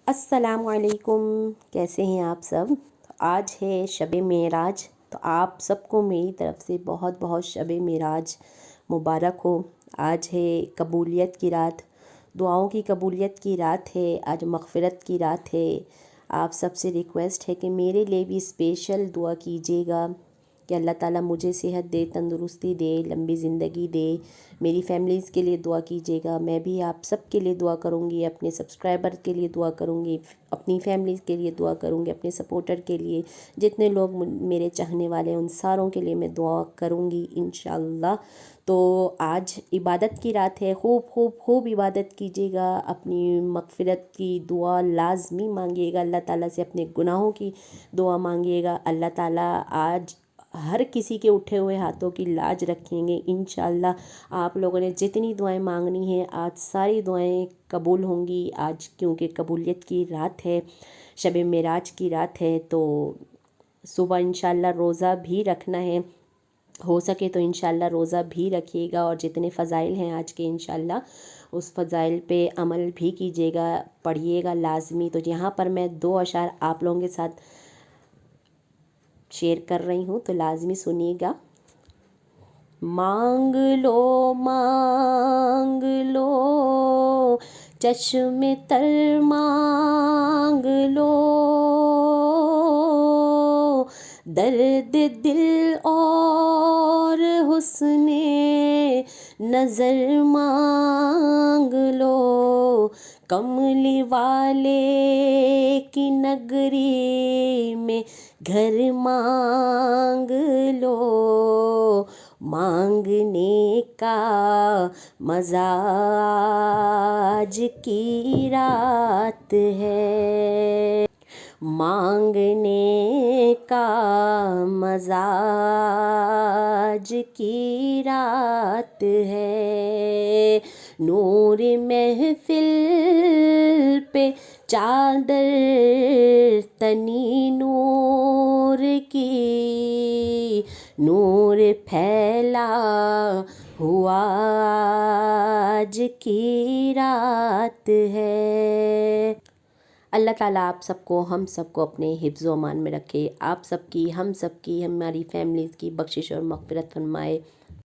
السلام علیکم، کیسے ہیں آپ سب؟ آج ہے شب معراج، تو آپ سب کو میری طرف سے بہت بہت شب معراج مبارک ہو۔ آج ہے قبولیت کی رات، دعاؤں کی قبولیت کی رات ہے، آج مغفرت کی رات ہے۔ آپ سب سے ریکویسٹ ہے کہ میرے لیے بھی اسپیشل دعا کیجیے گا کہ اللہ تعالیٰ مجھے صحت دے، تندرستی دے، لمبی زندگی دے۔ میری فیملیز کے لیے دعا کیجیے گا، میں بھی آپ سب کے لیے دعا کروں گی، اپنے سبسکرائبر کے لیے دعا کروں گی، اپنی فیملیز کے لیے دعا کروں گی، اپنے سپورٹر کے لیے، جتنے لوگ میرے چاہنے والے ہیں ان ساروں کے لیے میں دعا کروں گی انشاءاللہ۔ تو آج عبادت کی رات ہے، خوب خوب خوب عبادت کیجیے گا، اپنی مغفرت کی دعا لازمی مانگیے گا، اللہ تعالیٰ سے اپنے گناہوں کی دعا مانگیے گا۔ اللہ تعالیٰ آج ہر کسی کے اٹھے ہوئے ہاتھوں کی لاج رکھیں گے انشاءاللہ۔ آپ لوگوں نے جتنی دعائیں مانگنی ہیں آج ساری دعائیں قبول ہوں گی، آج کیونکہ قبولیت کی رات ہے، شب معراج کی رات ہے، تو صبح انشاءاللہ روزہ بھی رکھنا ہے، ہو سکے تو انشاءاللہ روزہ بھی رکھیے گا، اور جتنے فضائل ہیں آج کے انشاءاللہ اس فضائل پہ عمل بھی کیجیے گا، پڑھیے گا لازمی۔ تو یہاں پر میں 2 اشعار آپ لوگوں کے ساتھ شیئر کر رہی ہوں، تو لازمی سنیے گا۔ مانگ لو چشم تر مانگ لو، درد دل اور حسن نظر مانگ لو، کملی والے کی نگری میں گھر مانگ لو، مانگنے کا مزہ آج کی رات ہے، مانگنے کا مزہ آج کی رات ہے، نور محفل پہ چادر تنی نور کی، نور پھیلا ہوا آج کی رات ہے۔ اللہ تعالیٰ آپ سب کو، ہم سب کو اپنے حفظ و امان میں رکھے، آپ سب کی، ہم سب کی، ہماری فیملیز کی بخشش اور مغفرت فرمائے۔